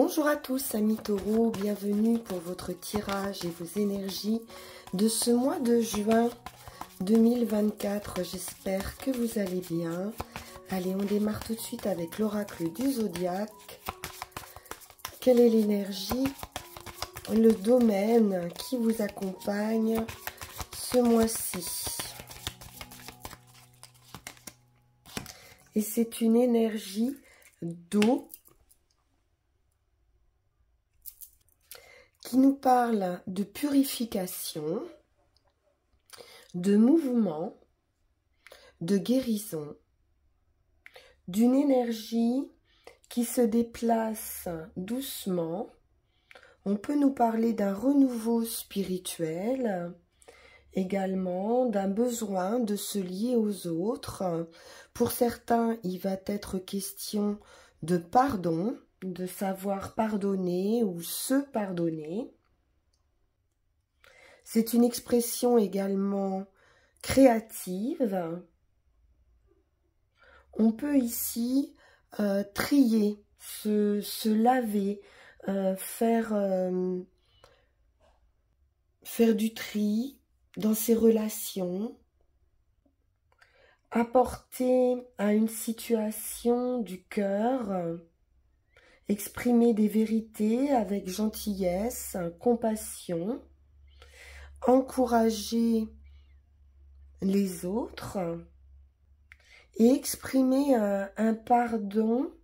Bonjour à tous amis taureaux, bienvenue pour votre tirage et vos énergies de ce mois de juin 2024. J'espère que vous allez bien. Allez, on démarre tout de suite avec l'oracle du zodiaque. Quelle est l'énergie, le domaine qui vous accompagne ce mois-ci? Et c'est une énergie d'eau qui nous parle de purification, de mouvement, de guérison, d'une énergie qui se déplace doucement. On peut nous parler d'un renouveau spirituel, également d'un besoin de se lier aux autres. Pour certains, il va être question de pardon, de savoir pardonner ou se pardonner. C'est une expression également créative. On peut ici trier, se laver, faire du tri dans ses relations, apporter à une situation du cœur, exprimer des vérités avec gentillesse, compassion, encourager les autres et exprimer un pardon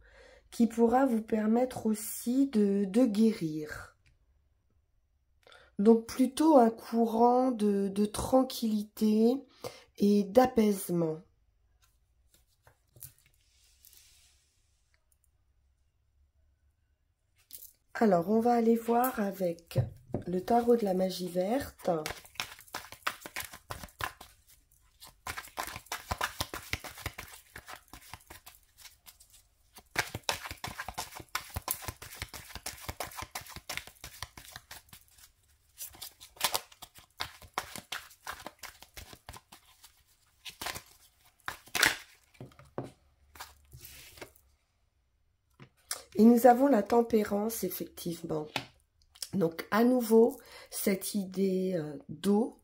qui pourra vous permettre aussi de guérir. Donc plutôt un courant de tranquillité et d'apaisement. Alors, on va aller voir avec le tarot de la magie verte. Et nous avons la tempérance, effectivement. Donc, à nouveau, cette idée d'eau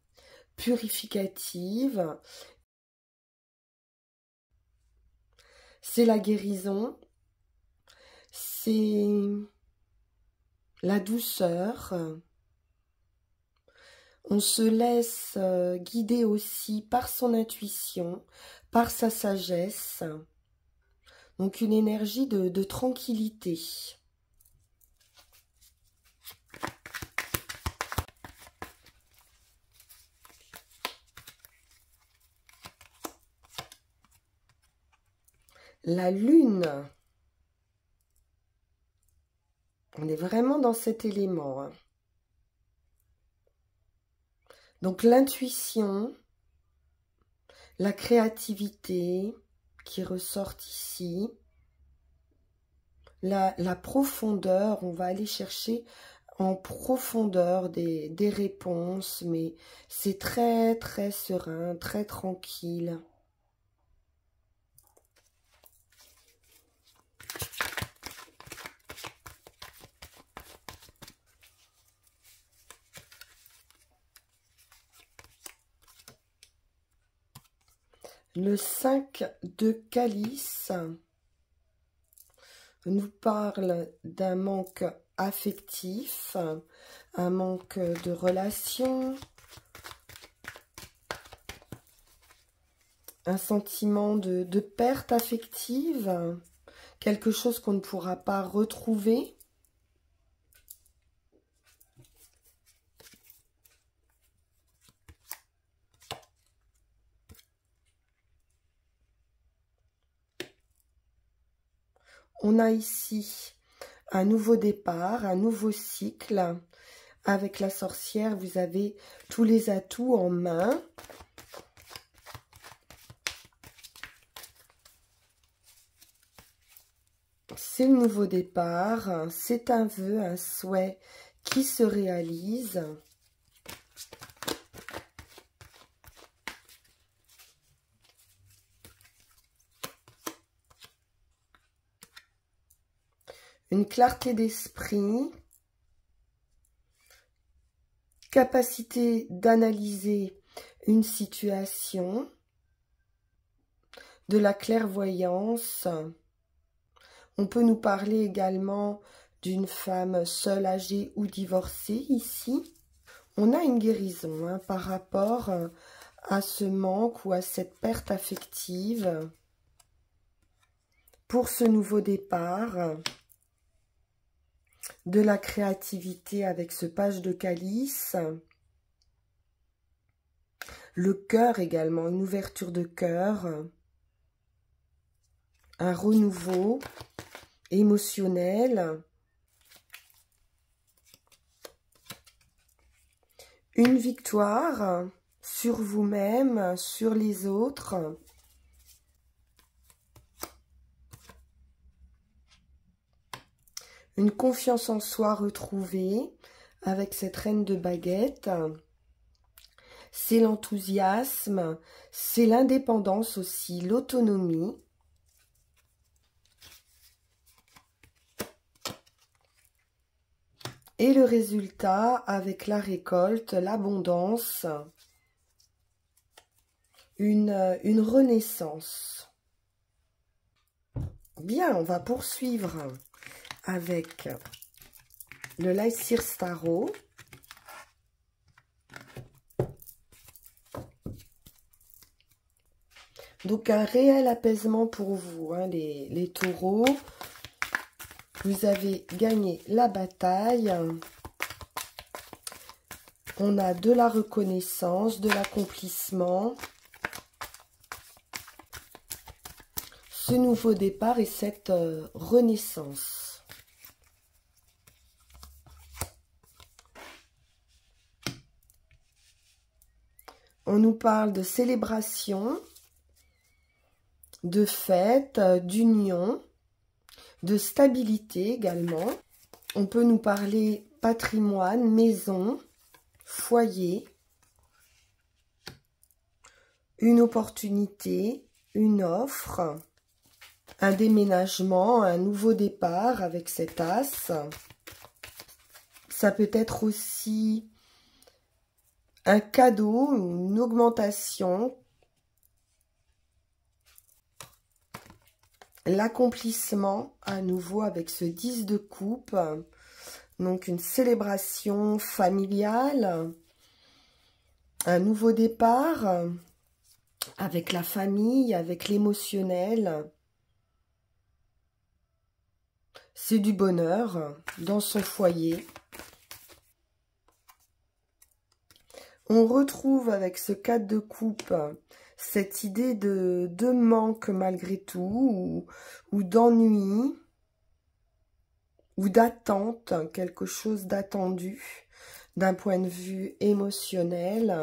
purificative. C'est la guérison. C'est la douceur. On se laisse guider aussi par son intuition, par sa sagesse. Donc, une énergie de tranquillité. La lune. On est vraiment dans cet élément. Hein. Donc, l'intuition, la créativité qui ressortent ici, la profondeur, on va aller chercher en profondeur des réponses, mais c'est très très serein, très tranquille. Le 5 de calice nous parle d'un manque affectif, un manque de relation, un sentiment de perte affective, quelque chose qu'on ne pourra pas retrouver. On a ici un nouveau départ, un nouveau cycle. Avec la sorcière, vous avez tous les atouts en main. C'est le nouveau départ, c'est un vœu, un souhait qui se réalise. une clarté d'esprit, capacité d'analyser une situation, de la clairvoyance. On peut nous parler également d'une femme seule, âgée ou divorcée ici. On a une guérison hein, par rapport à ce manque ou à cette perte affective pour ce nouveau départ, de la créativité avec ce page de calice, le cœur également, une ouverture de cœur, un renouveau émotionnel, une victoire sur vous-même, sur les autres. Une confiance en soi retrouvée avec cette reine de baguettes. C'est l'enthousiasme, c'est l'indépendance aussi, l'autonomie. Et le résultat avec la récolte, l'abondance, une renaissance. Bien, on va poursuivre avec le Lycir Tarot. Donc un réel apaisement pour vous, hein, les taureaux. Vous avez gagné la bataille. On a de la reconnaissance, de l'accomplissement. Ce nouveau départ et cette renaissance. On nous parle de célébration, de fête, d'union, de stabilité également. On peut nous parler patrimoine, maison, foyer, une opportunité, une offre, un déménagement, un nouveau départ avec cet as. Ça peut être aussi un cadeau, une augmentation, l'accomplissement à nouveau avec ce 10 de coupe. Donc une célébration familiale, un nouveau départ avec la famille, avec l'émotionnel. C'est du bonheur dans son foyer. On retrouve avec ce 4 de coupe cette idée de manque malgré tout, ou d'ennui, ou d'attente, quelque chose d'attendu d'un point de vue émotionnel.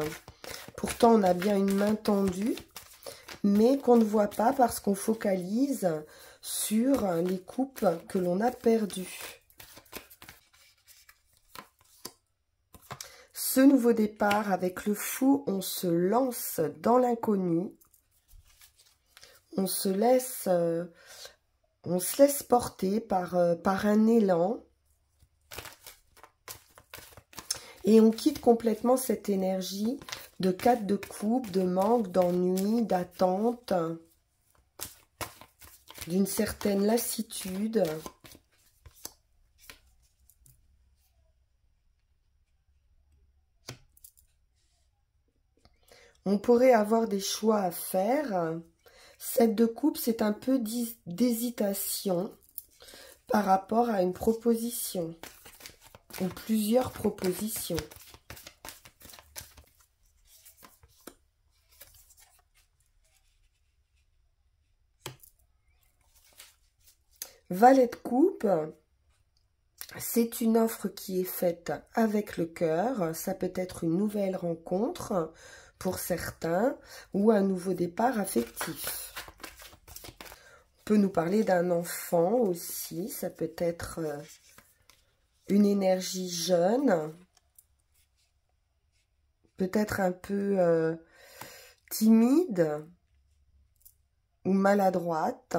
Pourtant, on a bien une main tendue, mais qu'on ne voit pas parce qu'on focalise sur les coupes que l'on a perdues. Ce nouveau départ avec le fou, on se lance dans l'inconnu. On se laisse porter par un élan. Et on quitte complètement cette énergie de 4 de coupe, de manque, d'ennui, d'attente, d'une certaine lassitude. On pourrait avoir des choix à faire. 7 de coupe, c'est un peu d'hésitation par rapport à une proposition ou plusieurs propositions. Valet de coupe, c'est une offre qui est faite avec le cœur. Ça peut être une nouvelle rencontre pour certains ou un nouveau départ affectif. On peut nous parler d'un enfant aussi. Ça peut être une énergie jeune, peut-être un peu timide ou maladroite.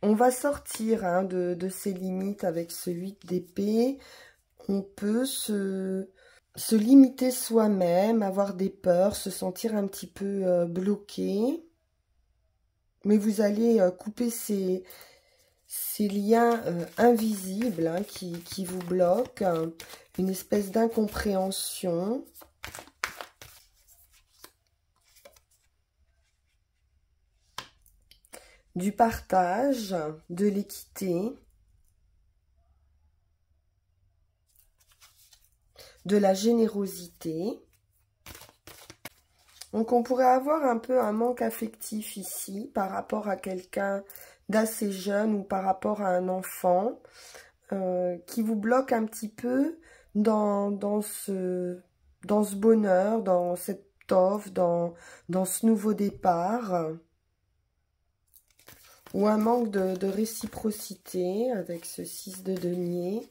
On va sortir hein, de ces limites avec ce 8 d'épée. On peut se limiter soi-même, avoir des peurs, se sentir un petit peu bloqué. Mais vous allez couper ces liens invisibles hein, qui vous bloquent. Une espèce d'incompréhension. Du partage, de l'équité, de la générosité. Donc on pourrait avoir un peu un manque affectif ici par rapport à quelqu'un d'assez jeune ou par rapport à un enfant qui vous bloque un petit peu dans ce bonheur, dans cette offre, dans ce nouveau départ. Ou un manque de réciprocité avec ce 6 de denier.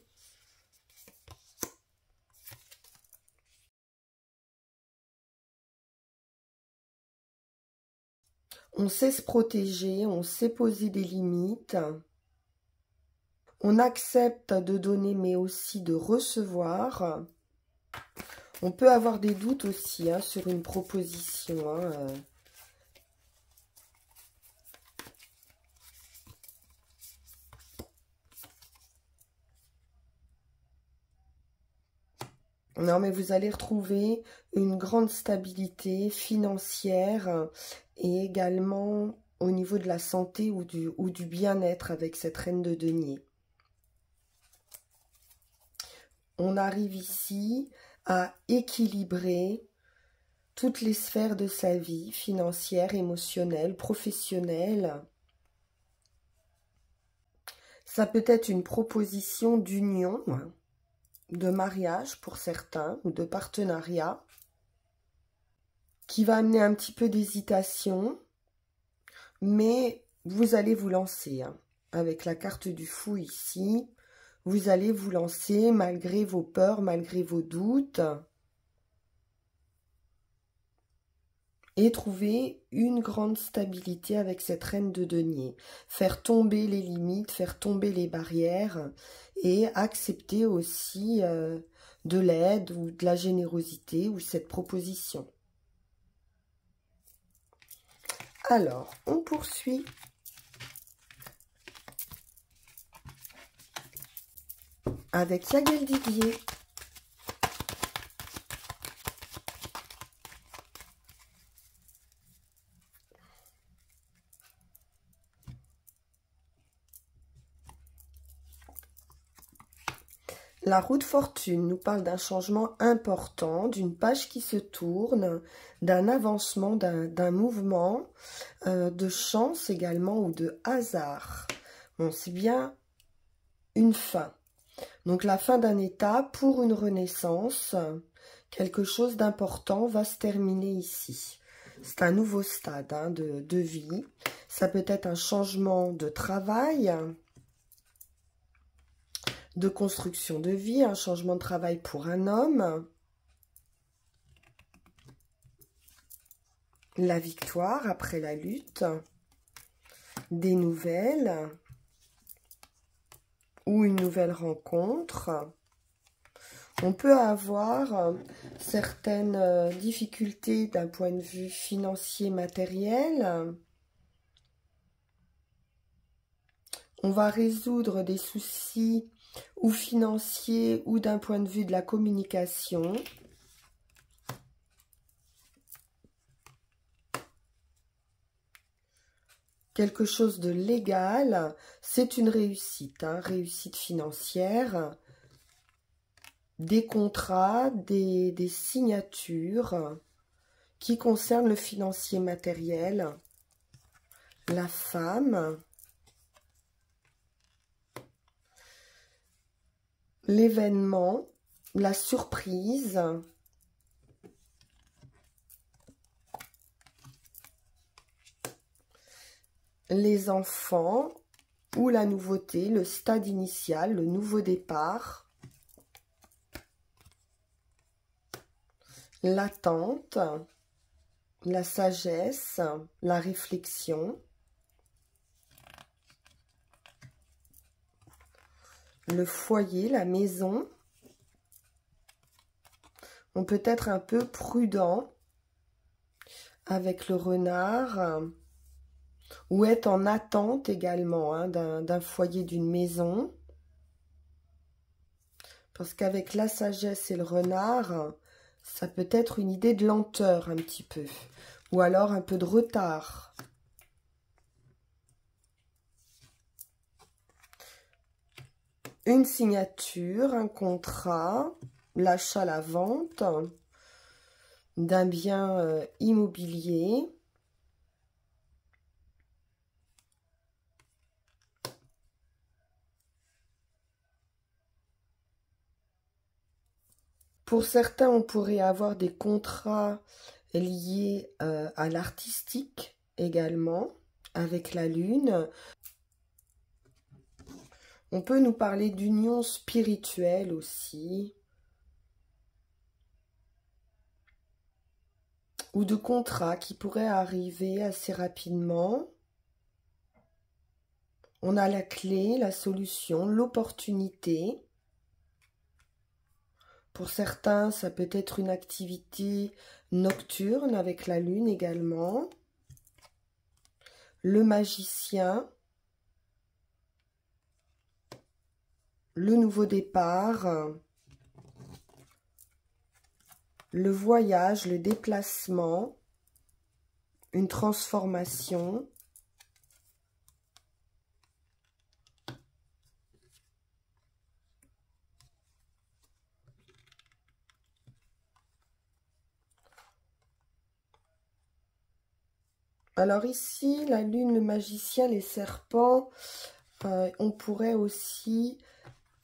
On sait se protéger, on sait poser des limites. On accepte de donner mais aussi de recevoir. On peut avoir des doutes aussi hein, sur une proposition. Hein, Non, mais vous allez retrouver une grande stabilité financière et également au niveau de la santé ou du bien-être avec cette reine de denier. On arrive ici à équilibrer toutes les sphères de sa vie, financière, émotionnelle, professionnelle. Ça peut être une proposition d'union, de mariage pour certains, ou de partenariat, qui va amener un petit peu d'hésitation, mais vous allez vous lancer. Hein. Avec la carte du fou ici, vous allez vous lancer malgré vos peurs, malgré vos doutes, et trouver une grande stabilité avec cette reine de denier. Faire tomber les limites, faire tomber les barrières et accepter aussi de l'aide ou de la générosité ou cette proposition. Alors, on poursuit. Avec Yagel Didier. La roue de fortune nous parle d'un changement important, d'une page qui se tourne, d'un avancement, d'un mouvement, de chance également ou de hasard. Bon, c'est bien une fin. Donc la fin d'un état pour une renaissance, quelque chose d'important va se terminer ici. C'est un nouveau stade hein, de vie. Ça peut être un changement de travail, de construction de vie, un changement de travail pour un homme. La victoire après la lutte. Des nouvelles. Ou une nouvelle rencontre. On peut avoir certaines difficultés d'un point de vue financier, matériel. On va résoudre des soucis ou financiers ou d'un point de vue de la communication. Quelque chose de légal, c'est une réussite, hein, réussite financière, des contrats, des signatures qui concernent le financier matériel, la femme, l'événement, la surprise, les enfants ou la nouveauté, le stade initial, le nouveau départ, l'attente, la sagesse, la réflexion, le foyer, la maison. On peut être un peu prudent avec le renard ou être en attente également hein, d'un foyer, d'une maison. Parce qu'avec la sagesse et le renard, ça peut être une idée de lenteur un petit peu. Ou alors un peu de retard. Une signature, un contrat, l'achat, la vente d'un bien immobilier. Pour certains, on pourrait avoir des contrats liés à l'artistique également, avec la lune. On peut nous parler d'union spirituelle aussi. Ou de contrats qui pourraient arriver assez rapidement. On a la clé, la solution, l'opportunité. Pour certains, ça peut être une activité nocturne avec la lune également. Le magicien. Le nouveau départ. Le voyage, le déplacement. Une transformation. Alors ici, la lune, le magicien, les serpents, on pourrait aussi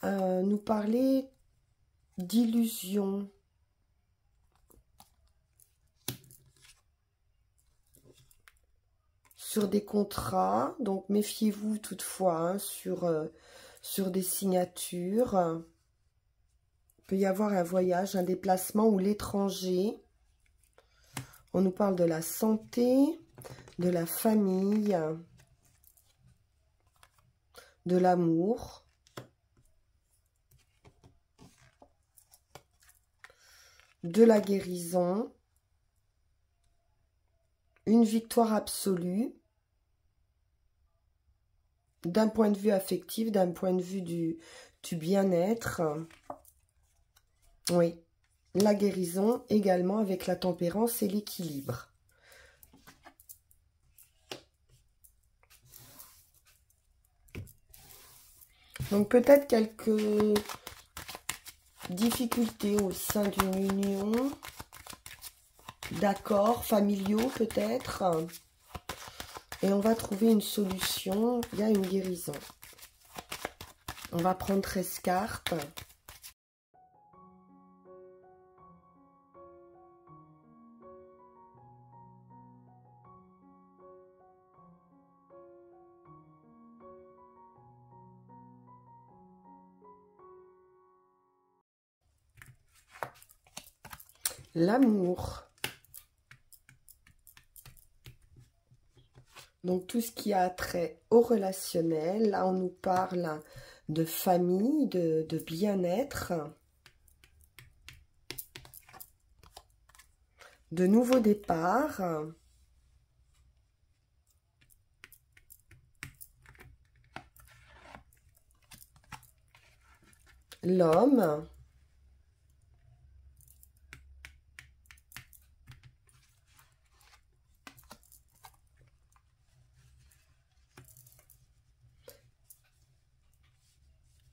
nous parler d'illusions. Sur des contrats, donc méfiez-vous toutefois hein, sur des signatures. Il peut y avoir un voyage, un déplacement ou l'étranger. On nous parle de la santé, de la famille, de l'amour. De la guérison. Une victoire absolue. D'un point de vue affectif, d'un point de vue du bien-être. Oui, la guérison également avec la tempérance et l'équilibre. Donc peut-être quelques difficultés au sein d'une union, d'accords familiaux peut-être. Et on va trouver une solution, il y a une guérison. On va prendre 13 cartes. L'amour. Donc, tout ce qui a trait au relationnel. Là, on nous parle de famille, de bien-être, de nouveaux départs. L'homme.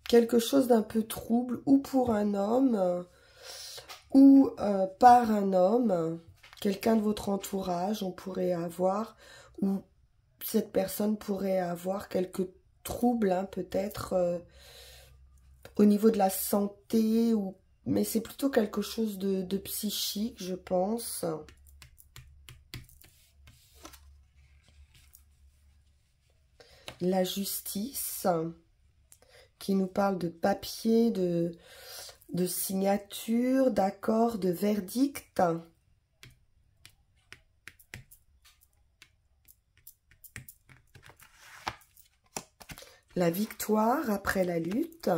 Quelque chose d'un peu trouble, ou pour un homme, ou par un homme, quelqu'un de votre entourage, on pourrait avoir, ou cette personne pourrait avoir quelques troubles, hein, peut-être au niveau de la santé, mais c'est plutôt quelque chose de psychique, je pense. La justice, qui nous parle de papier, de signature, d'accord, de verdict. La victoire après la lutte.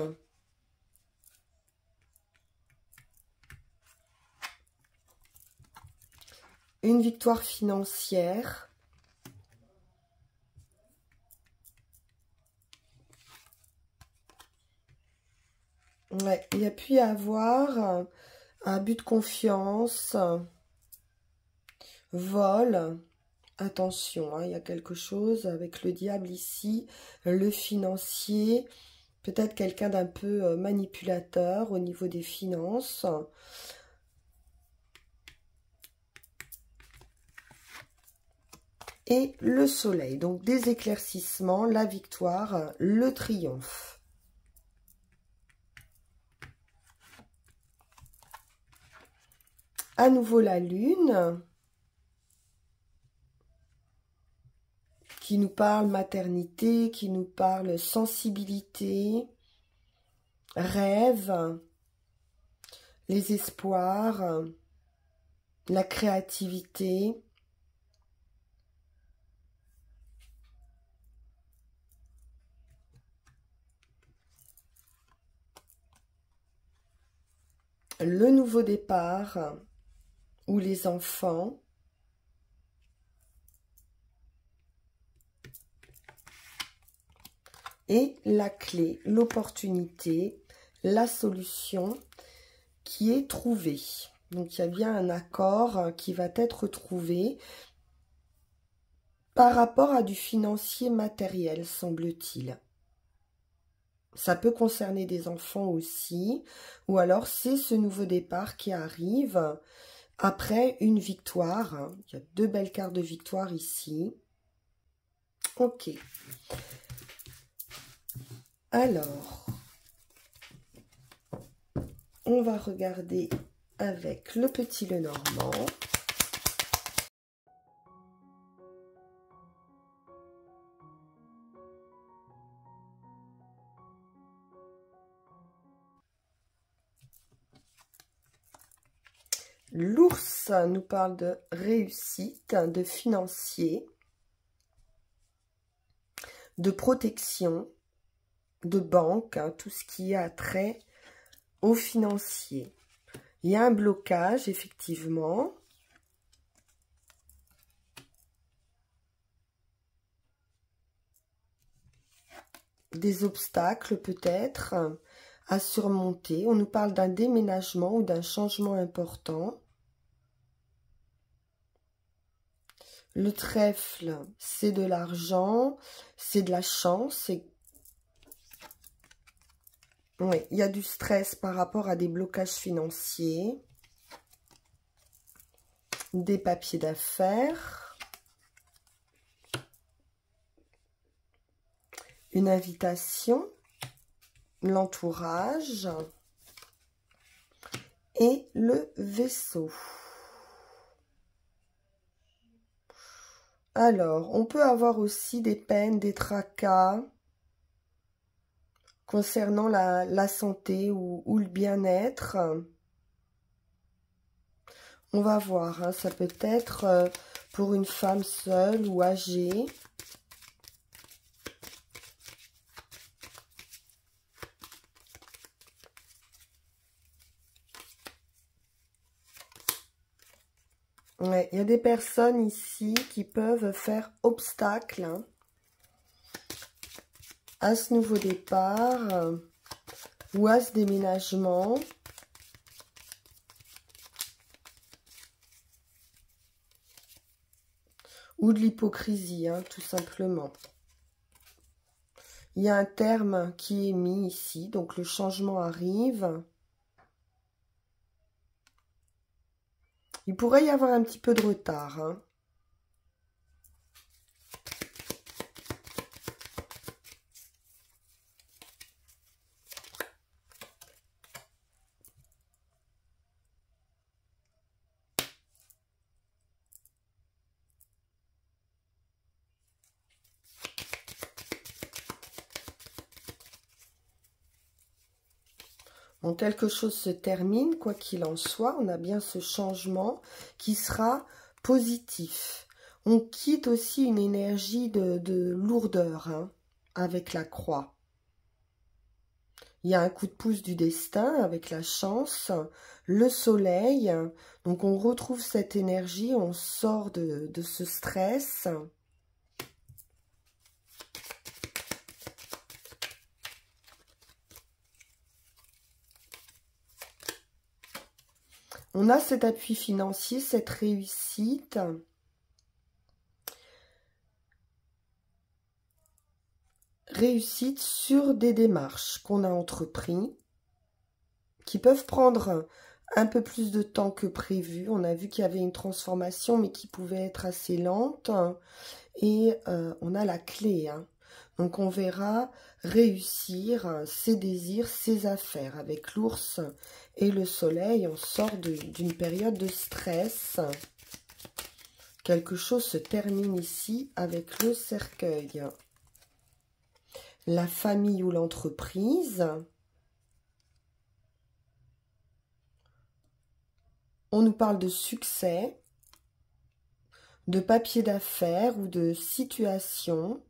une victoire financière. Ouais, il y a pu y avoir un abus de confiance, vol. Attention, hein, il y a quelque chose avec le diable ici, le financier, peut-être quelqu'un d'un peu manipulateur au niveau des finances. Et le soleil, donc des éclaircissements, la victoire, le triomphe. À nouveau la lune, qui nous parle maternité, qui nous parle sensibilité, rêve, les espoirs, la créativité. Le nouveau départ ou les enfants. Et la clé, l'opportunité, la solution qui est trouvée. Donc, il y a bien un accord qui va être trouvé par rapport à du financier matériel, semble-t-il. Ça peut concerner des enfants aussi, ou alors c'est ce nouveau départ qui arrive après une victoire. Il y a 2 belles cartes de victoire ici. Ok. Alors, on va regarder avec le petit Lenormand. L'ours nous parle de réussite, de financier, de protection, de banque, hein, tout ce qui a trait au financier. Il y a un blocage, effectivement. Des obstacles, peut-être, à surmonter. On nous parle d'un déménagement ou d'un changement important. Le trèfle, c'est de l'argent, c'est de la chance. Oui, il y a du stress par rapport à des blocages financiers, des papiers d'affaires, une invitation, l'entourage et le vaisseau. Alors, on peut avoir aussi des peines, des tracas concernant la santé ou le bien-être. On va voir, hein, ça peut être pour une femme seule ou âgée. Ouais, il y a des personnes ici qui peuvent faire obstacle, hein, à ce nouveau départ ou à ce déménagement. Ou de l'hypocrisie, hein, tout simplement. Il y a un terme qui est mis ici, donc le changement arrive. Il pourrait y avoir un petit peu de retard, hein. Bon, quelque chose se termine, quoi qu'il en soit, on a bien ce changement qui sera positif. On quitte aussi une énergie de lourdeur, hein, avec la croix. il y a un coup de pouce du destin avec la chance, le soleil. Donc on retrouve cette énergie, on sort de ce stress. On a cet appui financier, cette réussite. Réussite sur des démarches qu'on a entreprises, qui peuvent prendre un peu plus de temps que prévu. On a vu qu'il y avait une transformation, mais qui pouvait être assez lente. Et on a la clé. Donc on verra réussir ses désirs, ses affaires. Avec l'ours et le soleil, on sort d'une période de stress. Quelque chose se termine ici avec le cercueil. La famille ou l'entreprise. On nous parle de succès, de papier d'affaires ou de situation.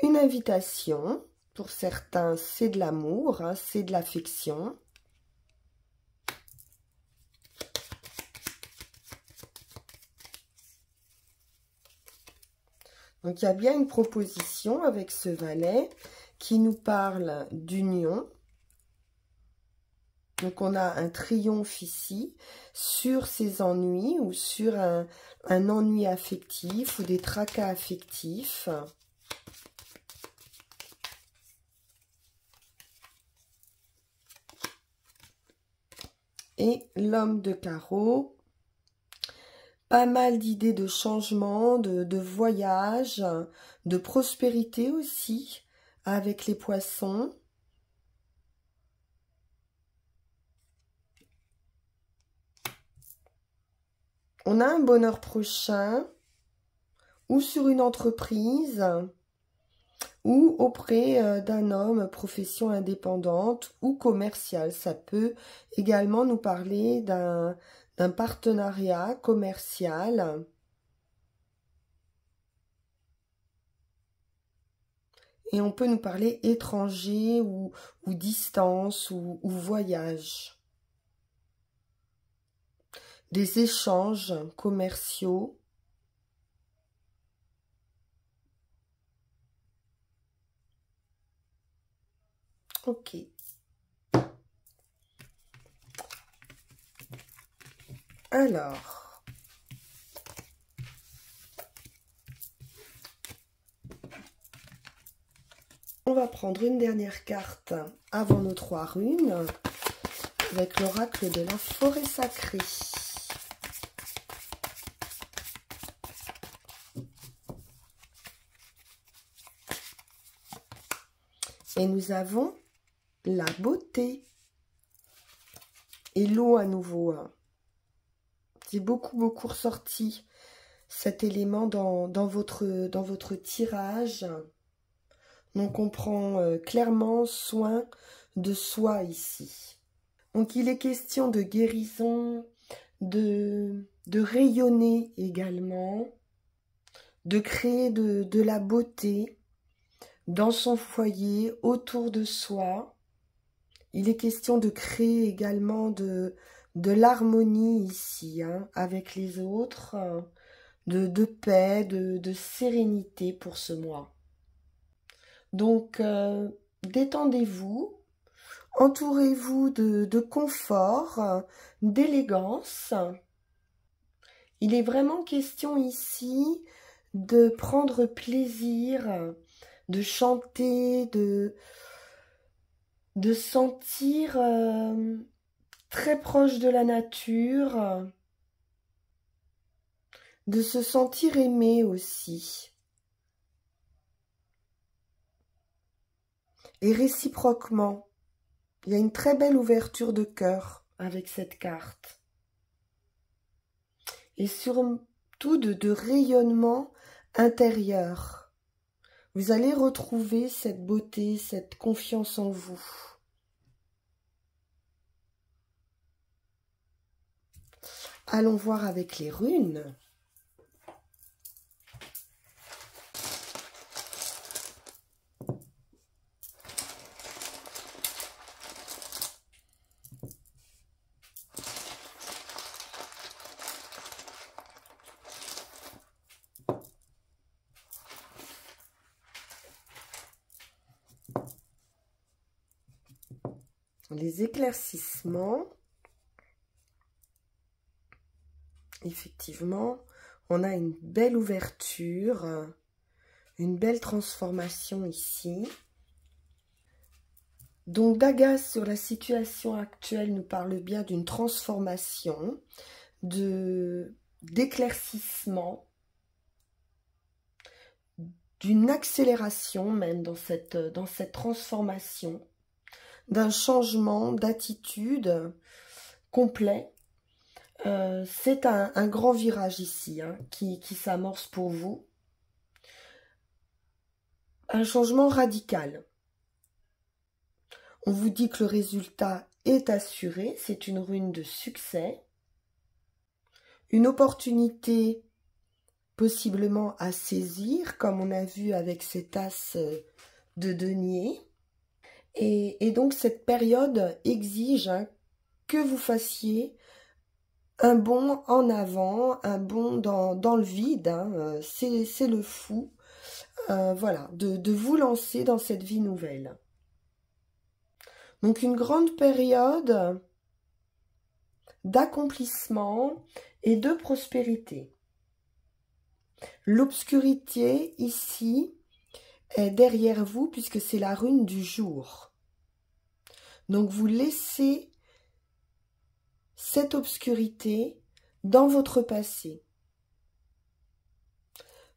Une invitation, pour certains c'est de l'amour, c'est de l'affection. Donc il y a bien une proposition avec ce valet qui nous parle d'union. Donc on a un triomphe ici sur ses ennuis ou sur un ennui affectif ou des tracas affectifs. Et l'homme de carreau, pas mal d'idées de changement, de voyage, de prospérité aussi avec les poissons. On a un bonheur prochain ou sur une entreprise ou auprès d'un homme, profession indépendante ou commerciale. Ça peut également nous parler d'un partenariat commercial. Et on peut nous parler étranger ou distance ou voyage. Des échanges commerciaux. Ok. Alors, on va prendre une dernière carte avant nos 3 runes avec l'oracle de la forêt sacrée. Et nous avons la beauté et l'eau à nouveau. C'est beaucoup ressorti cet élément dans votre tirage. Donc on prend clairement soin de soi ici. Donc il est question de guérison, de rayonner également, de créer de la beauté dans son foyer, autour de soi. Il est question de créer également de l'harmonie ici, avec les autres, de paix, de sérénité pour ce mois. Donc, détendez-vous, entourez-vous de confort, d'élégance. Il est vraiment question ici de prendre plaisir, de chanter, de sentir très proche de la nature, de se sentir aimé aussi. Et réciproquement, il y a une très belle ouverture de cœur avec cette carte. Et surtout de rayonnement intérieur. Vous allez retrouver cette beauté, cette confiance en vous. Allons voir avec les runes. Les éclaircissements. Effectivement, on a une belle ouverture, une belle transformation ici. Donc, Dagas sur la situation actuelle nous parle bien d'une transformation, d'éclaircissement, d'une accélération même dans cette transformation, d'un changement d'attitude complet. C'est un grand virage ici hein, qui s'amorce pour vous. Un changement radical. On vous dit que le résultat est assuré. C'est une rune de succès. Une opportunité possiblement à saisir, comme on a vu avec cet as de denier. Et donc cette période exige hein, que vous fassiez un bond en avant, un bond dans le vide, hein, c'est le fou, voilà, de vous lancer dans cette vie nouvelle. Donc une grande période d'accomplissement et de prospérité. L'obscurité ici est derrière vous puisque c'est la rune du jour. Donc vous laissez cette obscurité dans votre passé.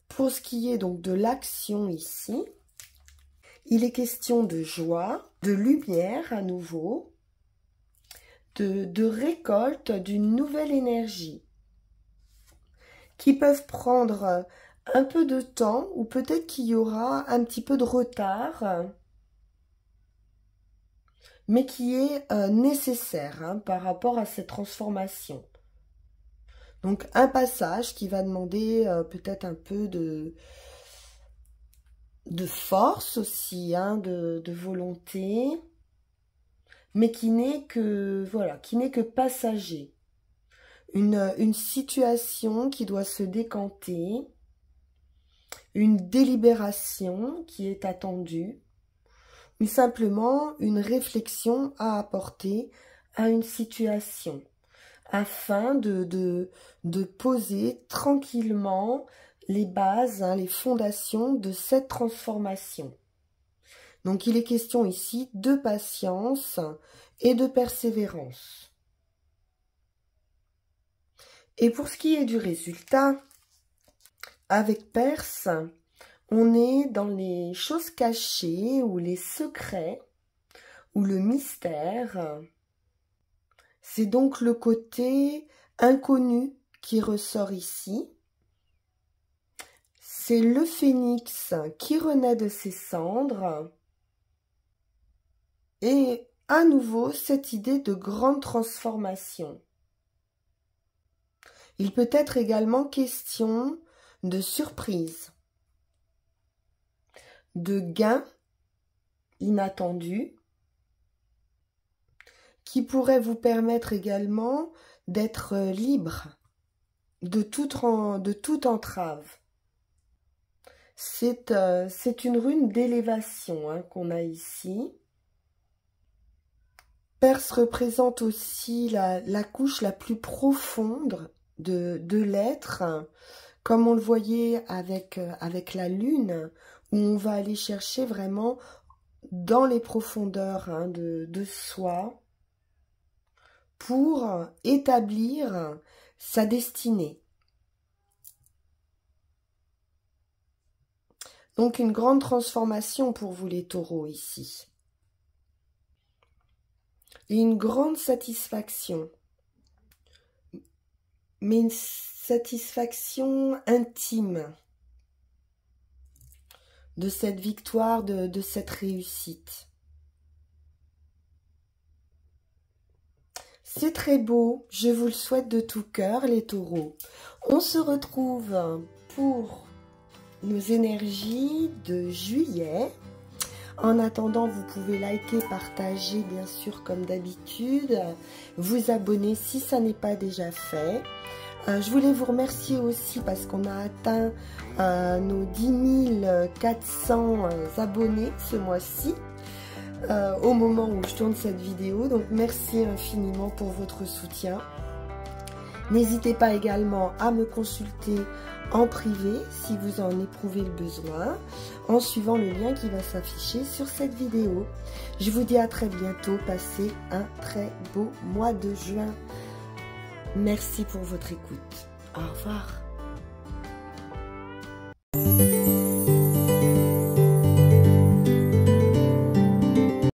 Pour ce qui est donc de l'action ici, il est question de joie, de lumière à nouveau, de récolte d'une nouvelle énergie qui peuvent prendre un peu de temps ou peut-être qu'il y aura un petit peu de retard, mais qui est nécessaire hein, par rapport à cette transformation. Donc un passage qui va demander peut-être un peu de force aussi, hein, de volonté, mais qui n'est que, voilà, qui n'est que passager. Une situation qui doit se décanter, une délibération qui est attendue, ou simplement une réflexion à apporter à une situation, afin de poser tranquillement les bases, hein, les fondations de cette transformation. Donc il est question ici de patience et de persévérance. Et pour ce qui est du résultat, avec Perse, on est dans les choses cachées ou les secrets ou le mystère. C'est donc le côté inconnu qui ressort ici. C'est le phénix qui renaît de ses cendres. Et à nouveau, cette idée de grande transformation. Il peut être également question de surprise, de gains inattendus, qui pourraient vous permettre également d'être libre de toute entrave. C'est une rune d'élévation hein, qu'on a ici. Perse représente aussi la couche la plus profonde de l'être, comme on le voyait avec la lune, où on va aller chercher vraiment dans les profondeurs hein, de soi pour établir sa destinée. Donc une grande transformation pour vous les taureaux ici. Et une grande satisfaction. Mais une satisfaction intime de cette victoire, de cette réussite. C'est très beau, je vous le souhaite de tout cœur les taureaux. On se retrouve pour nos énergies de juillet. En attendant, vous pouvez liker, partager bien sûr comme d'habitude, vous abonner si ça n'est pas déjà fait. Je voulais vous remercier aussi parce qu'on a atteint nos 10 400 abonnés ce mois-ci. Au moment où je tourne cette vidéo, donc merci infiniment pour votre soutien. N'hésitez pas également à me consulter en privé si vous en éprouvez le besoin en suivant le lien qui va s'afficher sur cette vidéo. Je vous dis à très bientôt, passez un très beau mois de juin. Merci pour votre écoute. Au revoir.